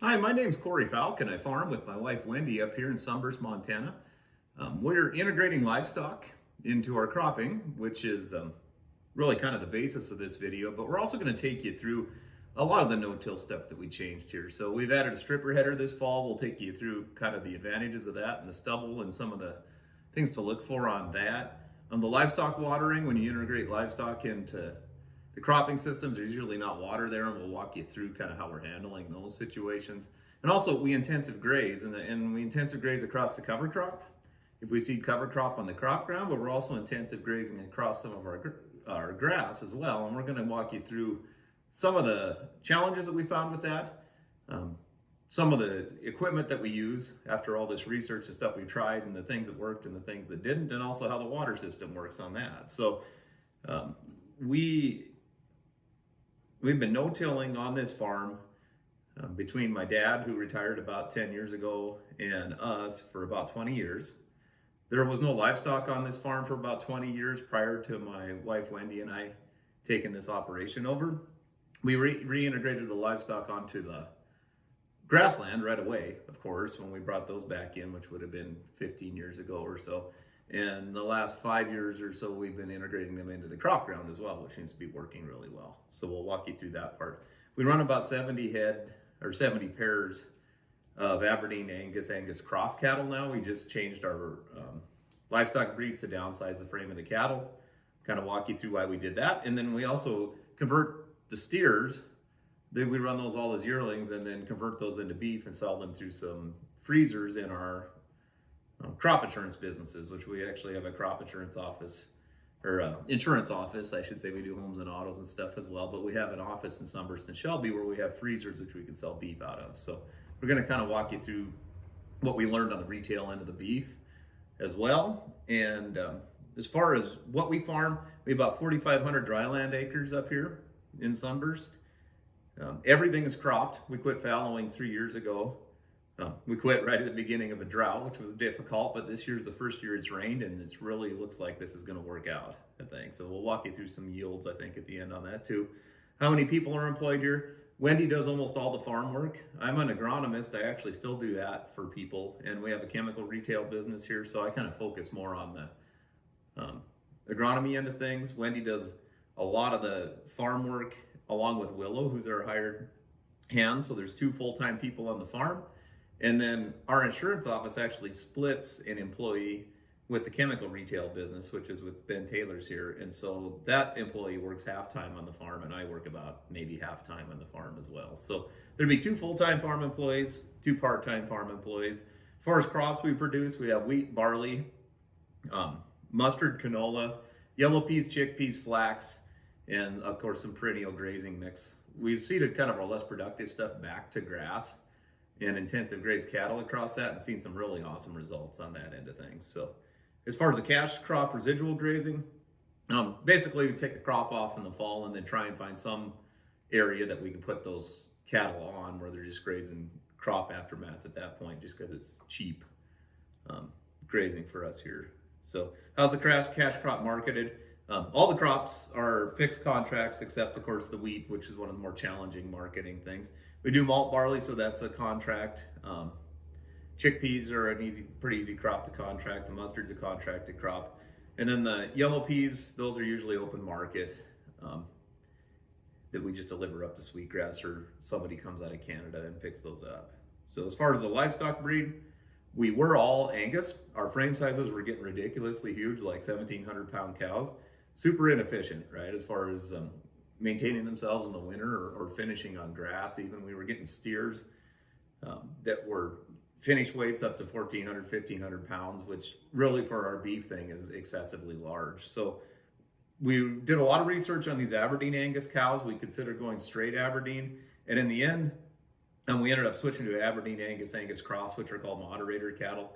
Hi, my name's Korey Fauque, and I farm with my wife Wendy up here in Sunburst, Montana. We're integrating livestock into our cropping, which is really kind of the basis of this video, but we're also going to take you through a lot of the no-till stuff that we changed here. So we've added a stripper header this fall. We'll take you through kind of the advantages of that and the stubble and some of the things to look for on that. The livestock watering, when you integrate livestock into the cropping systems, there's usually not water there, and we'll walk you through kind of how we're handling those situations. And also, we intensive graze, and we intensive graze across the cover crop. If we seed cover crop on the crop ground, but we're also intensive grazing across some of our grass as well. And we're going to walk you through some of the challenges that we found with that, some of the equipment that we use after all this research and stuff we tried, and the things that worked and the things that didn't, and also how the water system works on that. So we've been no-tilling on this farm between my dad, who retired about 10 years ago, and us for about 20 years. There was no livestock on this farm for about 20 years prior to my wife Wendy and I taking this operation over. We reintegrated the livestock onto the grassland right away, of course, when we brought those back in, which would have been 15 years ago or so. And the last 5 years or so, we've been integrating them into the crop ground as well, which seems to be working really well. So we'll walk you through that part. We run about 70 pairs of Aberdeen Angus cross cattle now. We just changed our livestock breeds to downsize the frame of the cattle. Kind of walk you through why we did that. And then we also convert the steers. Then we run those all as yearlings and then convert those into beef and sell them through some freezers in our crop insurance businesses, which we actually have a crop insurance office, or insurance office, I should say. We do homes and autos and stuff as well, but we have an office in Sunburst and Shelby where we have freezers which we can sell beef out of. So we're going to kind of walk you through what we learned on the retail end of the beef as well. And as far as what we farm, we have about 4,500 dryland acres up here in Sunburst. Everything is cropped. We quit fallowing 3 years ago. We quit right at the beginning of a drought, which was difficult, but this year's the first year it's rained, and it really looks like this is going to work out, I think. So we'll walk you through some yields, I think, at the end on that too. How many people are employed here? Wendy does almost all the farm work. I'm an agronomist. I actually still do that for people, and we have a chemical retail business here, so I kind of focus more on the agronomy end of things. Wendy does a lot of the farm work along with Willow, who's our hired hand. So there's 2 full-time people on the farm. And then our insurance office actually splits an employee with the chemical retail business, which is with Ben Taylor's here. And so that employee works half-time on the farm, and I work about maybe half-time on the farm as well. So there'd be 2 full-time farm employees, 2 part-time farm employees. As far as crops we produce, we have wheat, barley, mustard, canola, yellow peas, chickpeas, flax, and of course some perennial grazing mix. We've seeded kind of our less productive stuff back to grass and intensive grazed cattle across that, and seen some really awesome results on that end of things. So as far as the cash crop residual grazing, basically we take the crop off in the fall and then try and find some area that we can put those cattle on where they're just grazing crop aftermath at that point, just because it's cheap grazing for us here. So how's the cash crop marketed? All the crops are fixed contracts, except of course the wheat, which is one of the more challenging marketing things. We do malt barley, so that's a contract. Chickpeas are pretty easy crop to contract. The mustard's a contracted crop. And then the yellow peas, those are usually open market, that we just deliver up to Sweetgrass, or somebody comes out of Canada and picks those up. So as far as the livestock breed, we were all Angus. Our frame sizes were getting ridiculously huge, like 1,700 pound cows. Super inefficient, right? As far as maintaining themselves in the winter or finishing on grass. Even we were getting steers that were finished weights up to 1,400, 1,500 pounds, which really for our beef thing is excessively large. So we did a lot of research on these Aberdeen Angus cows. We considered going straight Aberdeen, and in the end, we ended up switching to Aberdeen Angus cross, which are called Moderator cattle.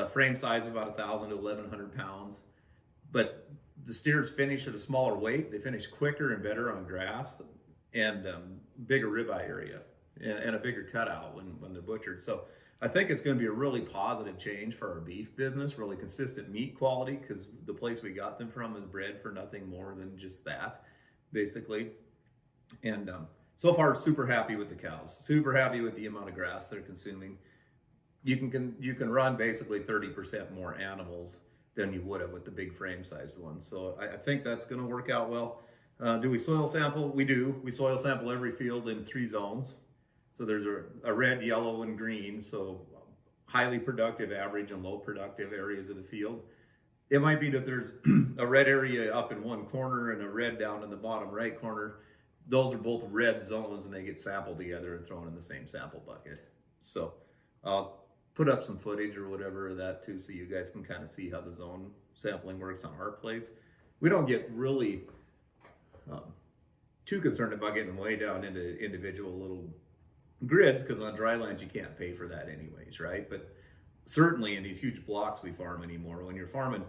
Frame size of about 1,000 to 1,100 pounds. But the steers finish at a smaller weight. They finish quicker and better on grass, and bigger ribeye area, and a bigger cutout when they're butchered. So I think it's going to be a really positive change for our beef business, really consistent meat quality, because the place we got them from is bred for nothing more than just that, basically. And So far, super happy with the cows, super happy with the amount of grass they're consuming. You can run basically 30% more animals than you would have with the big frame sized ones. So I think that's going to work out well. Do we soil sample? We do. We soil sample every field in 3 zones. So there's a red, yellow, and green. So highly productive, average, and low productive areas of the field. It might be that there's a red area up in one corner and a red down in the bottom right corner. Those are both red zones, and they get sampled together and thrown in the same sample bucket. So I'll put up some footage or whatever of that too, so you guys can kind of see how the zone sampling works on our place. We don't get really too concerned about getting way down into individual little grids, because on dry land you can't pay for that anyways, right? But certainly in these huge blocks we farm anymore, when you're farming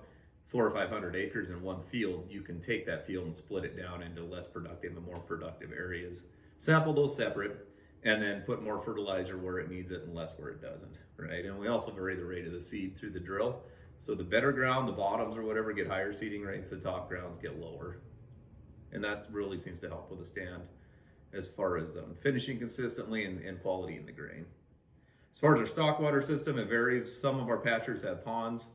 400 or 500 acres in one field, you can take that field and split it down into less productive and more productive areas, sample those separate, and then put more fertilizer where it needs it and less where it doesn't, right? And we also vary the rate of the seed through the drill. So the better ground, the bottoms or whatever, get higher seeding rates, the top grounds get lower. And that really seems to help with the stand as far as finishing consistently and quality in the grain. As far as our stock water system, it varies. Some of our pastures have ponds.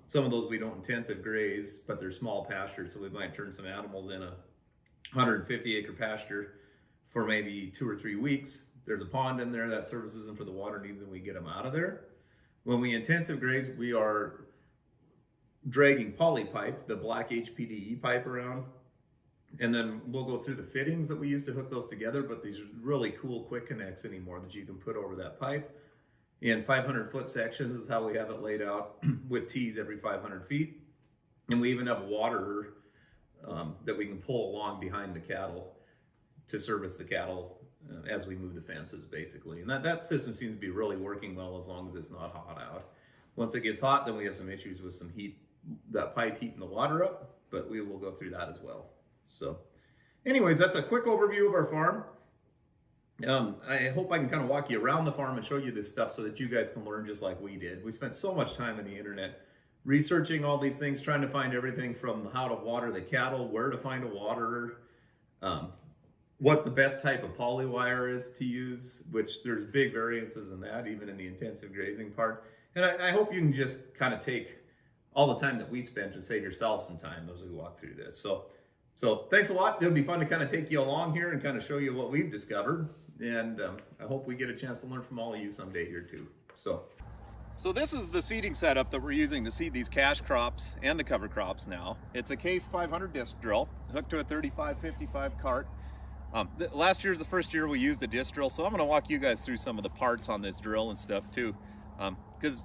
Some of those we don't intensive graze, but they're small pastures, so we might turn some animals in a 150 acre pasture for maybe 2 or 3 weeks. There's a pond in there that services them for the water needs, and we get them out of there. When we intensive graze, we are dragging poly pipe, the black HPDE pipe around, and then we'll go through the fittings that we used to hook those together, but these really cool quick connects anymore that you can put over that pipe. In 500-foot sections is how we have it laid out, with tees every 500 feet. And we even have water that we can pull along behind the cattle to service the cattle as we move the fences, basically. And that system seems to be really working well as long as it's not hot out. Once it gets hot, then we have some issues with some heat, that pipe heating the water up, but we will go through that as well. So anyways, that's a quick overview of our farm. I hope I can kind of walk you around the farm and show you this stuff so that you guys can learn just like we did. We spent so much time on the internet researching all these things, trying to find everything from how to water the cattle, where to find a waterer, what the best type of poly wire is to use, which there's big variances in that, even in the intensive grazing part. And I hope you can just kind of take all the time that we spent and save yourself some time as we walk through this. So thanks a lot. It'll be fun to kind of take you along here and kind of show you what we've discovered. And I hope we get a chance to learn from all of you someday here too. So this is the seeding setup that we're using to seed these cash crops and the cover crops now. It's a Case 500 disc drill hooked to a 35-55 cart. Last year is the first year we used a disc drill, so I'm going to walk you guys through some of the parts on this drill and stuff too. Because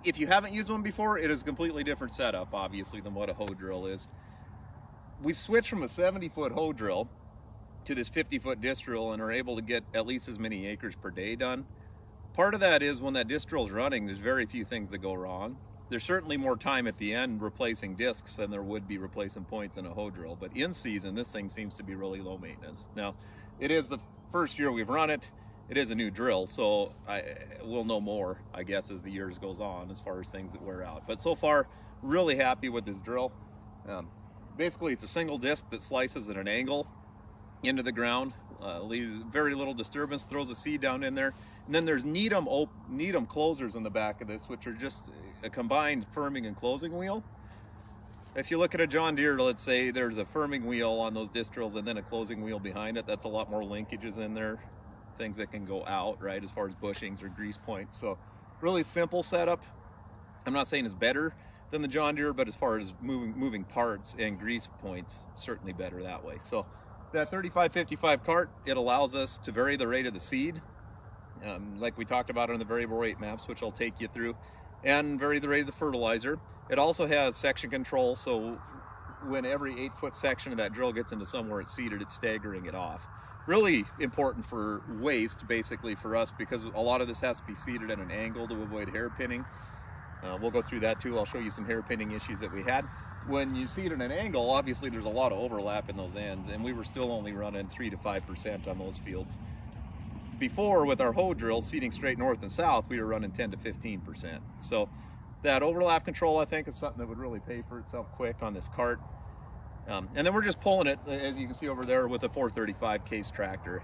if you haven't used one before, it is a completely different setup, obviously, than what a hoe drill is. We switched from a 70-foot hoe drill to this 50-foot disc drill and are able to get at least as many acres per day done. Part of that is when that disc drill is running, there's very few things that go wrong. There's certainly more time at the end replacing discs than there would be replacing points in a hoe drill, but in season, this thing seems to be really low maintenance. Now, it is the first year we've run it. It is a new drill, so we'll know more, I guess, as the years goes on as far as things that wear out. But so far, really happy with this drill. Basically, it's a single disc that slices at an angle into the ground, leaves very little disturbance, throws a seed down in there. And then there's Needham closers in the back of this, which are just a combined firming and closing wheel. If you look at a John Deere, let's say there's a firming wheel on those disc drills and then a closing wheel behind it. That's a lot more linkages in there, things that can go out, right, as far as bushings or grease points. So really simple setup. I'm not saying it's better than the John Deere, but as far as moving parts and grease points, certainly better that way. So that 35-55 cart, it allows us to vary the rate of the seed, like we talked about on the variable rate maps, which I'll take you through, and vary the rate of the fertilizer. It also has section control, so when every 8-foot section of that drill gets into somewhere it's seeded, it's staggering it off. Really important for waste, basically, for us, because a lot of this has to be seeded at an angle to avoid hairpinning. We'll go through that too. I'll show you some hairpinning issues that we had. When you seed at an angle, obviously there's a lot of overlap in those ends, and we were still only running 3 to 5% on those fields. Before, with our hoe drill, seeding straight north and south, we were running 10 to 15%. So that overlap control, I think, is something that would really pay for itself quick on this cart. And then we're just pulling it, as you can see over there, with a 435 case tractor.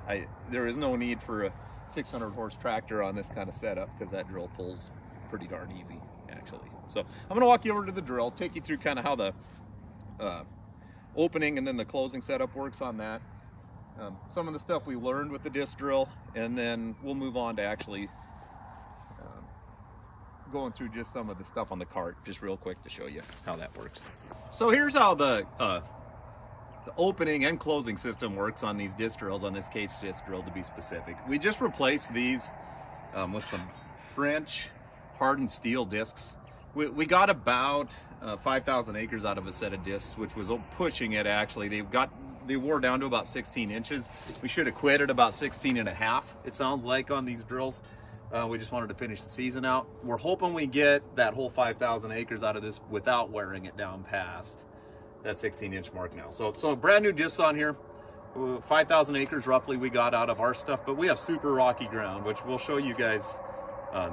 There is no need for a 600 horse tractor on this kind of setup because that drill pulls pretty darn easy, actually. So I'm going to walk you over to the drill, take you through kind of how the opening and then the closing setup works on that. Some of the stuff we learned with the disc drill, and then we'll move on to actually going through just some of the stuff on the cart just real quick to show you how that works. So here's how the opening and closing system works on these disc drills, on this case disc drill to be specific. We just replaced these with some French hardened steel discs. We got about 5,000 acres out of a set of discs, which was pushing it actually. They wore down to about 16 inches. We should have quit at about 16 and a half, it sounds like, on these drills. We just wanted to finish the season out. We're hoping we get that whole 5,000 acres out of this without wearing it down past that 16-inch mark now. So brand new discs on here. 5,000 acres roughly we got out of our stuff, but we have super rocky ground, which we'll show you guys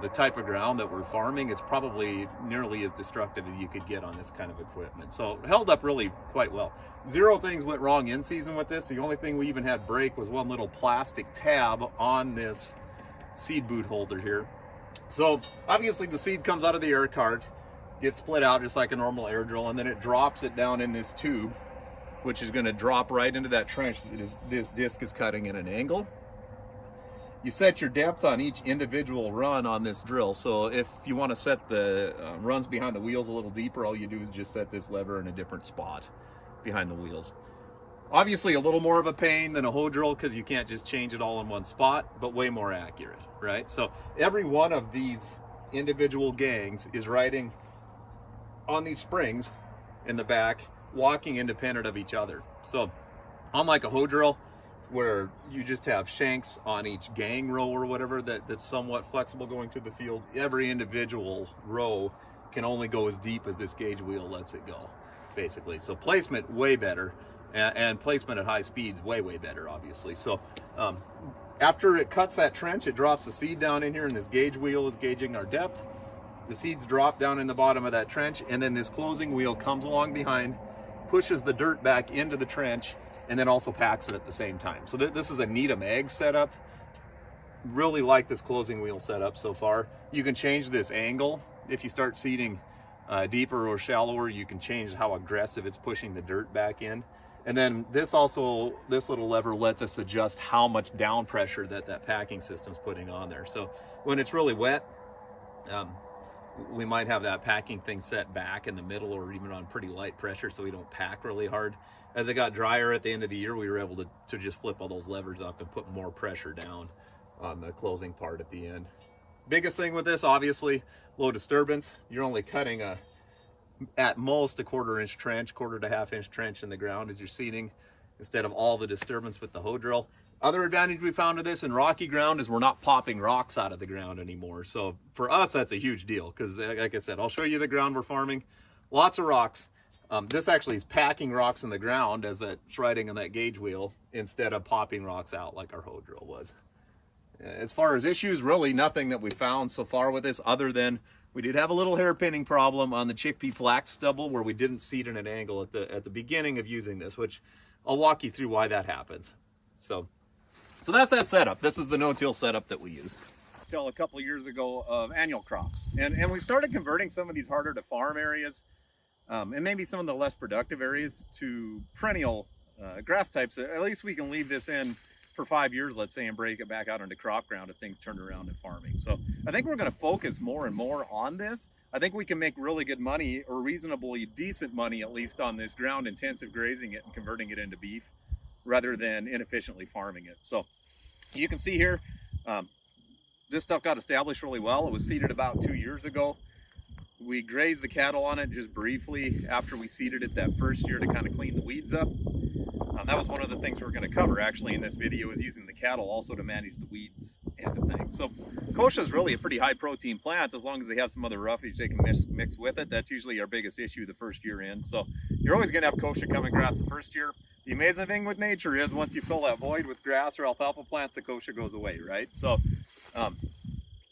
the type of ground that we're farming. It's probably nearly as destructive as you could get on this kind of equipment. So it held up really quite well. Zero things went wrong in season with this. The only thing we even had break was one little plastic tab on this seed boot holder here. So obviously the seed comes out of the air cart, gets split out just like a normal air drill, and then it drops it down in this tube, which is going to drop right into that trench that this disc is cutting at an angle. You set your depth on each individual run on this drill. So if you want to set the runs behind the wheels a little deeper, all you do is just set this lever in a different spot behind the wheels. Obviously a little more of a pain than a hoe drill because you can't just change it all in one spot, but way more accurate, right? So every one of these individual gangs is riding on these springs in the back, walking independent of each other. So unlike a hoe drill where you just have shanks on each gang row or whatever that's somewhat flexible going through the field, every individual row can only go as deep as this gauge wheel lets it go, basically. So placement way better. And placement at high speeds way better, obviously. So after it cuts that trench, it drops the seed down in here, and this gauge wheel is gauging our depth. The seeds drop down in the bottom of that trench, and then this closing wheel comes along behind, pushes the dirt back into the trench, and then also packs it at the same time. So this is a Needham Ag setup. Really like this closing wheel setup so far. You can change this angle if you start seeding deeper or shallower. You can change how aggressive it's pushing the dirt back in. And then this little lever lets us adjust how much down pressure that packing system's putting on there. So when it's really wet, we might have that packing thing set back in the middle or even on pretty light pressure so we don't pack really hard. As it got drier at the end of the year, we were able to just flip all those levers up and put more pressure down on the closing part at the end. Biggest thing with this, obviously, low disturbance. You're only cutting at most a quarter to half-inch trench in the ground as you're seeding, instead of all the disturbance with the hoe drill. Other advantage we found of this in rocky ground is we're not popping rocks out of the ground anymore. So for us, that's a huge deal because, like I said, I'll show you the ground we're farming. Lots of rocks. This actually is packing rocks in the ground as it's riding on that gauge wheel instead of popping rocks out like our hoe drill was. As far as issues, really nothing that we found so far with this, other than we did have a little hairpinning problem on the chickpea flax stubble where we didn't seed at an angle at the beginning of using this, which I'll walk you through why that happens. So that's that setup. This is the no-till setup that we use. Till a couple of years ago of annual crops, and we started converting some of these harder to farm areas and maybe some of the less productive areas to perennial grass types. At least we can leave this in for 5 years, let's say, and break it back out into crop ground if things turn around in farming. So I think we're going to focus more and more on this. I think we can make really good money, or reasonably decent money at least, on this ground intensive grazing it and converting it into beef rather than inefficiently farming it. So you can see here, this stuff got established really well. It was seeded about 2 years ago. We grazed the cattle on it just briefly after we seeded it that first year to kind of clean the weeds up. That was one of the things we're going to cover actually in this video, is using the cattle also to manage the weeds and the things. So kochia is really a pretty high protein plant as long as they have some other roughage they can mix with it. That's usually our biggest issue the first year in. So you're always going to have kochia coming grass the first year. The amazing thing with nature is once you fill that void with grass or alfalfa plants, the kochia goes away, right? So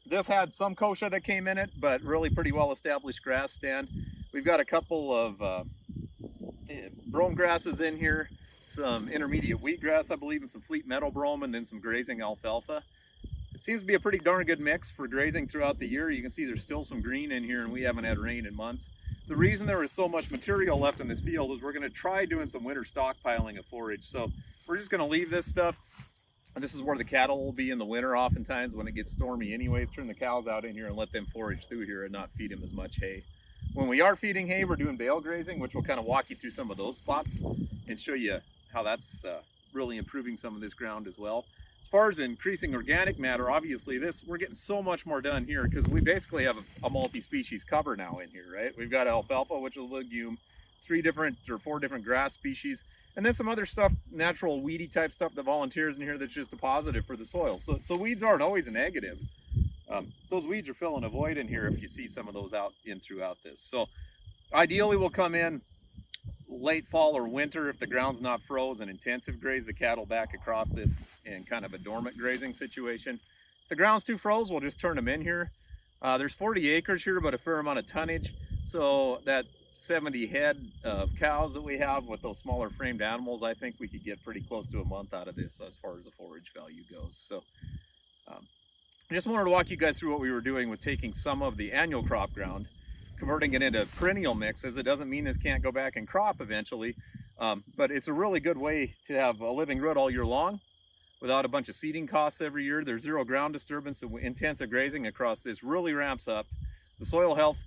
this had some kochia that came in it, but really pretty well established grass stand. We've got a couple of Bromegrass is in here, some intermediate wheatgrass, I believe, and some fleet Meadowbrome, and then some grazing alfalfa. It seems to be a pretty darn good mix for grazing throughout the year. You can see there's still some green in here, and we haven't had rain in months. The reason there is so much material left in this field is we're going to try doing some winter stockpiling of forage. So we're just going to leave this stuff, and this is where the cattle will be in the winter oftentimes when it gets stormy anyways. Turn the cows out in here and let them forage through here and not feed them as much hay. When we are feeding hay, we're doing bale grazing, which will kind of walk you through some of those spots and show you how that's really improving some of this ground as well. As far as increasing organic matter, obviously we're getting so much more done here because we basically have a multi-species cover now in here, right? We've got alfalfa, which is a legume, 4 different grass species, and then some other stuff, natural weedy type stuff that volunteers in here that's just a positive for the soil. So weeds aren't always a negative. Those weeds are filling a void in here if you see some of those out in throughout this. So ideally we'll come in late fall or winter if the ground's not froze and intensive graze the cattle back across this in kind of a dormant grazing situation. If the ground's too froze, we'll just turn them in here. There's 40 acres here, but a fair amount of tonnage. So that 70 head of cows that we have with those smaller framed animals, I think we could get pretty close to a month out of this as far as the forage value goes. So I just wanted to walk you guys through what we were doing with taking some of the annual crop ground, converting it into perennial mixes. It doesn't mean this can't go back and crop eventually, but it's a really good way to have a living root all year long without a bunch of seeding costs every year. There's zero ground disturbance, and intensive grazing across this really ramps up the soil health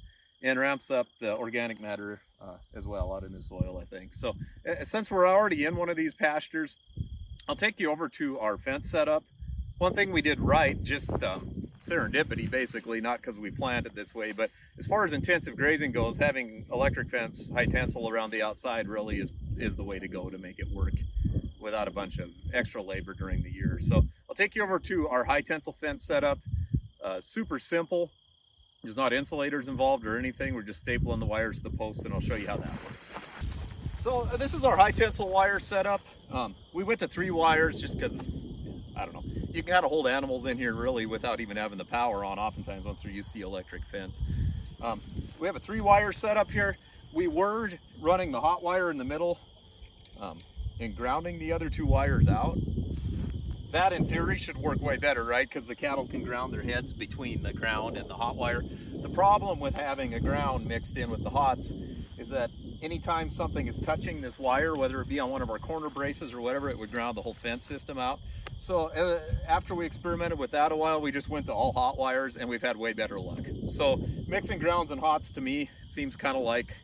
and ramps up the organic matter as well out in the soil, I think. So since we're already in one of these pastures, I'll take you over to our fence setup. One thing we did right, just serendipity basically, not because we planned it this way, but as far as intensive grazing goes, having electric fence, high tensile around the outside really is the way to go to make it work without a bunch of extra labor during the year. So I'll take you over to our high tensile fence setup. Super simple. There's not insulators involved or anything. We're just stapling the wires to the post, and I'll show you how that works. So this is our high tensile wire setup. We went to 3 wires just because, I don't know, you can kind of hold animals in here really without even having the power on oftentimes once they're used to the electric fence. We have a 3-wire setup here. We were running the hot wire in the middle and grounding the other 2 wires out. That in theory should work way better, right? Because the cattle can ground their heads between the ground and the hot wire. The problem with having a ground mixed in with the hots is that anytime something is touching this wire, whether it be on one of our corner braces or whatever, it would ground the whole fence system out. So after we experimented with that a while, we just went to all hot wires, and we've had way better luck. So mixing grounds and hots to me seems kind of like,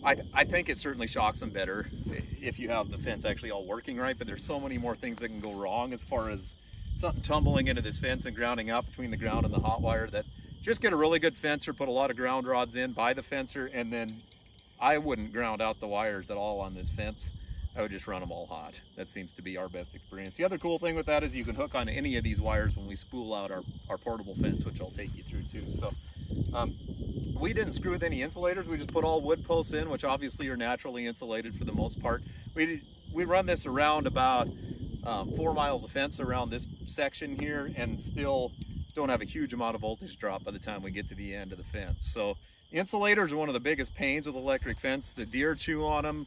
I think it certainly shocks them better if you have the fence actually all working right, but there's so many more things that can go wrong as far as something tumbling into this fence and grounding out between the ground and the hot wire, that just get a really good fencer, put a lot of ground rods in, buy the fencer, and then I wouldn't ground out the wires at all on this fence. I would just run them all hot. That seems to be our best experience. The other cool thing with that is you can hook on any of these wires when we spool out our portable fence, which I'll take you through too. So we didn't screw with any insulators. We just put all wood posts in, which obviously are naturally insulated for the most part. We run this around about 4 miles of fence around this section here, and still don't have a huge amount of voltage drop by the time we get to the end of the fence. So insulators are one of the biggest pains with electric fence. The deer chew on them.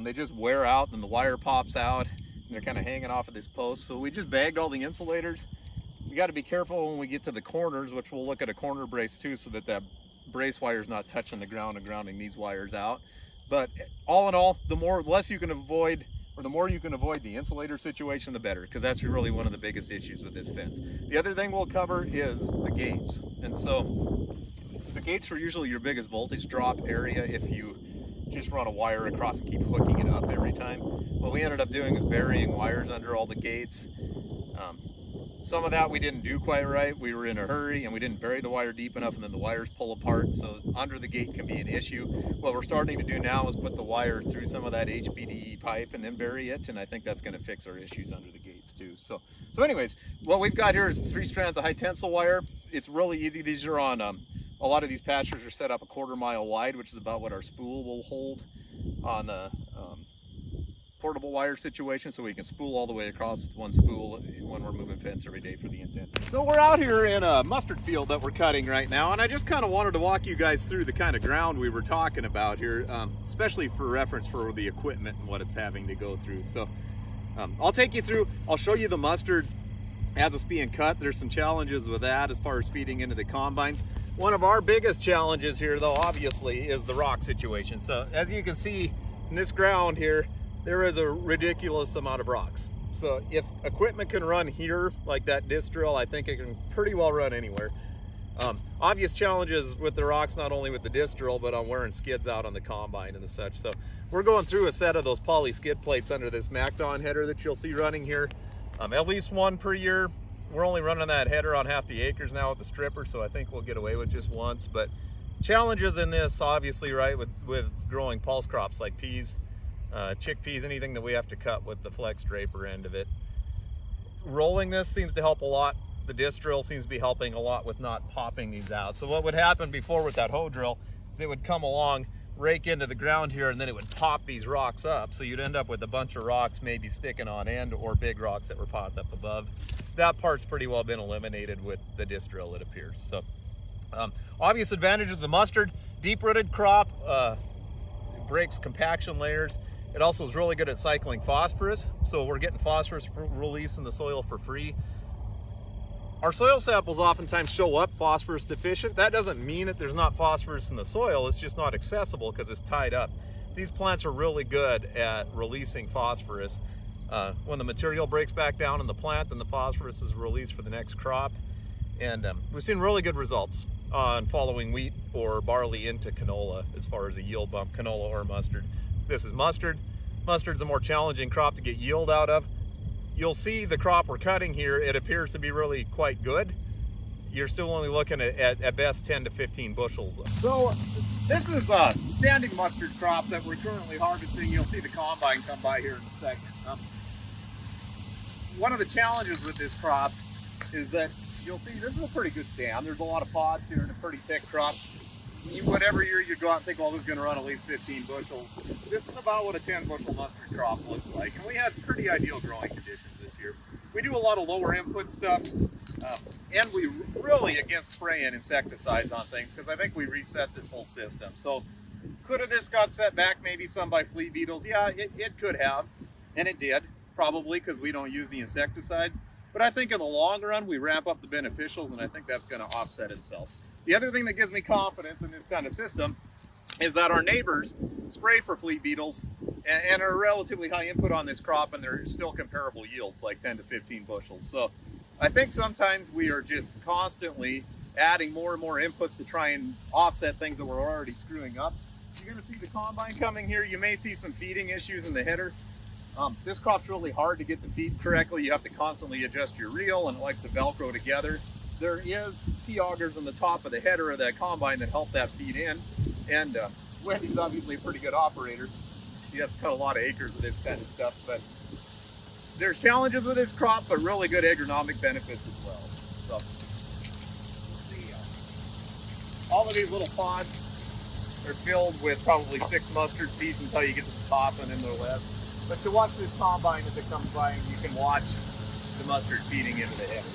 They just wear out and the wire pops out and they're kind of hanging off of this post. So we just bagged all the insulators. You got to be careful when we get to the corners, which we'll look at a corner brace too, so that brace wire is not touching the ground and grounding these wires out. But all in all, the less you can avoid, or the more you can avoid the insulator situation, the better, because that's really one of the biggest issues with this fence. The other thing we'll cover is the gates. And so the gates are usually your biggest voltage drop area if you just run a wire across and keep hooking it up every time. What we ended up doing is burying wires under all the gates. Some of that we didn't do quite right. We were in a hurry and we didn't bury the wire deep enough, and then the wires pull apart, so under the gate can be an issue. What we're starting to do now is put the wire through some of that HDPE pipe and then bury it, and I think that's going to fix our issues under the gates too. So anyways, what we've got here is 3 strands of high tensile wire. It's really easy. These are on a lot of these pastures are set up a 1/4 mile wide, which is about what our spool will hold on the portable wire situation, so we can spool all the way across with one spool when we're moving fence every day for the intensive. So we're out here in a mustard field that we're cutting right now, and I just kind of wanted to walk you guys through the kind of ground we were talking about here, especially for reference for the equipment and what it's having to go through. So I'll take you through, I'll show you the mustard as it's being cut. There's some challenges with that as far as feeding into the combine. One of our biggest challenges here, though, obviously, is the rock situation. So as you can see in this ground here, there is a ridiculous amount of rocks. So if equipment can run here, like that disc drill, I think it can pretty well run anywhere. Obvious challenges with the rocks, not only with the disc drill, but on wearing skids out on the combine and the such. So we're going through a set of those poly skid plates under this MacDon header that you'll see running here. At least one per year. We're only running that header on half the acres now with the stripper, so I think we'll get away with just once. But challenges in this, obviously, right, with growing pulse crops like peas, chickpeas, anything that we have to cut with the flex draper end of it. Rolling this seems to help a lot. The disc drill seems to be helping a lot with not popping these out. So what would happen before with that hoe drill is it would come along, rake into the ground here, and then it would pop these rocks up. So you'd end up with a bunch of rocks maybe sticking on end, or big rocks that were popped up above. That part's pretty well been eliminated with the disc drill, it appears. So obvious advantages of the mustard: deep-rooted crop, it breaks compaction layers. It also is really good at cycling phosphorus, so we're getting phosphorus release in the soil for free. Our soil samples oftentimes show up phosphorus deficient. That doesn't mean that there's not phosphorus in the soil, it's just not accessible because it's tied up. These plants are really good at releasing phosphorus. When the material breaks back down in the plant, then the phosphorus is released for the next crop. And we've seen really good results on following wheat or barley into canola as far as a yield bump, canola or mustard. This is mustard. Mustard's a more challenging crop to get yield out of. You'll see the crop we're cutting here, it appears to be really quite good. You're still only looking at best 10 to 15 bushels. So this is a standing mustard crop that we're currently harvesting. You'll see the combine come by here in a second. One of the challenges with this crop is that you'll see this is a pretty good stand. There's a lot of pods here and a pretty thick crop. Whatever year you go out and think, well, this is going to run at least 15 bushels. This is about what a 10 bushel mustard crop looks like. And we had pretty ideal growing conditions this year. We do a lot of lower input stuff, and we really against spraying insecticides on things, because I think we reset this whole system. So could have this got set back maybe some by flea beetles? Yeah, it could have, and it did, probably because we don't use the insecticides. But I think in the long run, we ramp up the beneficials, and I think that's going to offset itself. The other thing that gives me confidence in this kind of system is that our neighbors spray for flea beetles and are relatively high input on this crop, and they're still comparable yields, like 10 to 15 bushels. So I think sometimes we are just constantly adding more and more inputs to try and offset things that we're already screwing up. You're going to see the combine coming here. You may see some feeding issues in the header. This crop's really hard to get the feed correctly. You have to constantly adjust your reel, and it likes to Velcro together. There is key augers on the top of the header of that combine that help that feed in. And Wendy's obviously a pretty good operator. She has to cut a lot of acres of this kind of stuff. But there's challenges with this crop, but really good agronomic benefits as well. So, all of these little pods are filled with probably 6 mustard seeds until you get to the top, and then they're less. But to watch this combine as it comes by, and you can watch the mustard feeding into the header.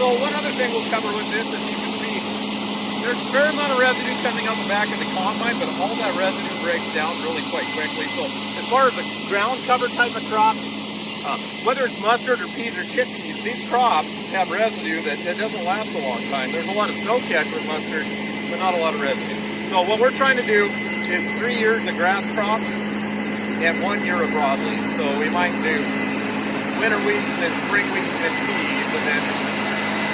So one other thing we'll cover with this, as you can see, there's a fair amount of residue coming out the back of the combine, but all that residue breaks down really quite quickly. So as far as a ground cover type of crop, whether it's mustard or peas or chickpeas, these crops have residue that doesn't last a long time. There's a lot of snow catch with mustard, but not a lot of residue. So what we're trying to do is 3 years of grass crops and 1 year of broadleaf. So we might do winter wheat and then spring wheat and then peas, and then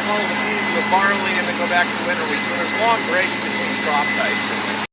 follow the peas with barley, and then go back to winter wheat. So there's long breaks between crop types.